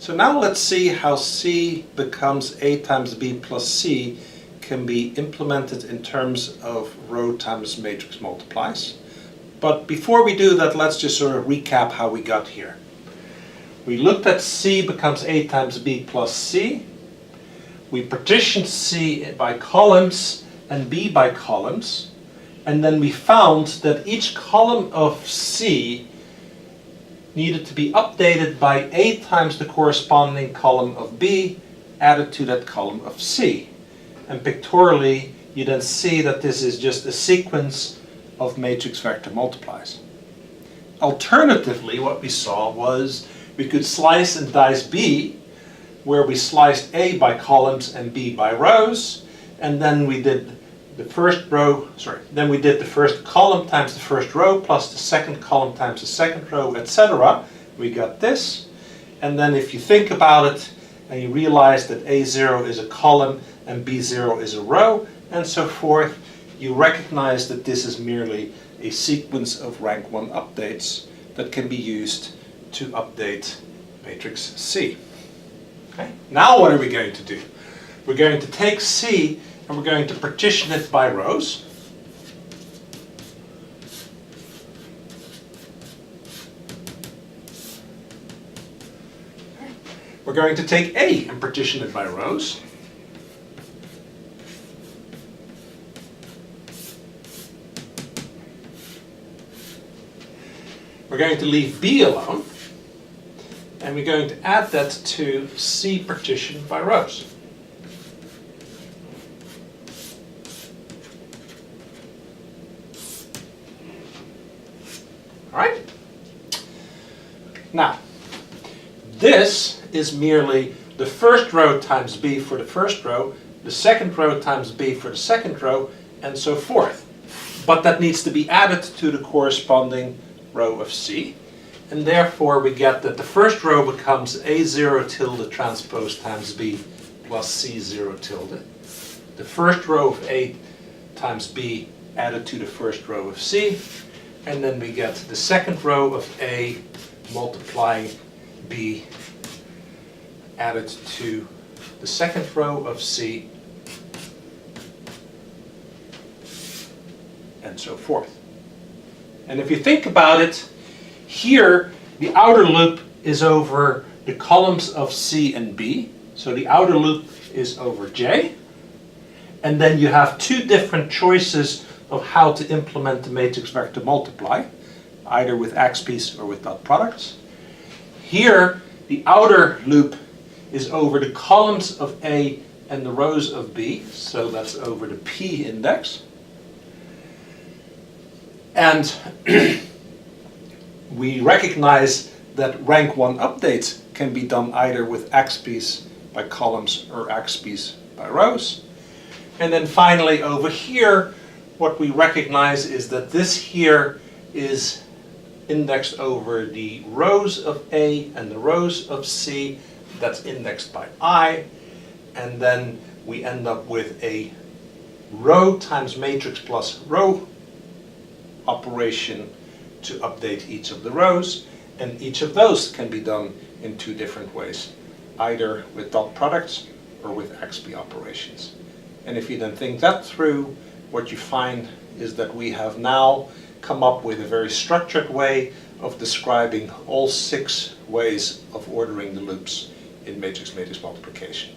So now let's see how C becomes A times B plus C can be implemented in terms of row times matrix multiplies. But before we do that, let's just sort of recap how we got here. We looked at C becomes A times B plus C. We partitioned C by columns and B by columns. And then we found that each column of C needed to be updated by A times the corresponding column of B added to that column of C. And pictorially, you then see that this is just a sequence of matrix vector multiplies. Alternatively, what we saw was we could slice and dice B, where we sliced A by columns and B by rows, and then we did the first column times the first row plus the second column times the second row, etc. We got this. And then if you think about it and you realize that A0 is a column and B0 is a row, and so forth, you recognize that this is merely a sequence of rank 1 updates that can be used to update matrix C. Okay? Now what are we going to do? We're going to take C and we're going to partition it by rows. We're going to take A and partition it by rows. We're going to leave B alone, and we're going to add that to C partition by rows. All right? Now, this is merely the first row times B for the first row, the second row times B for the second row, and so forth. But that needs to be added to the corresponding row of C, and therefore we get that the first row becomes A0 tilde transpose times B plus C0 tilde. The first row of A times B added to the first row of C, and then we get the second row of A multiplying B added to the second row of C, and so forth. And if you think about it, here the outer loop is over the columns of C and B. So the outer loop is over J. And then you have two different choices of how to implement the matrix vector multiply, either with axes or with dot products. Here the outer loop is over the columns of A and the rows of B. So that's over the P index. And we recognize that rank 1 updates can be done either with axes by columns or axes by rows. And then finally over here, what we recognize is that this here is indexed over the rows of A and the rows of C. That's indexed by I. And then we end up with a row times matrix plus row operation to update each of the rows, and each of those can be done in two different ways, either with dot products or with XP operations. And if you then think that through, what you find is that we have now come up with a very structured way of describing all 6 ways of ordering the loops in matrix multiplication.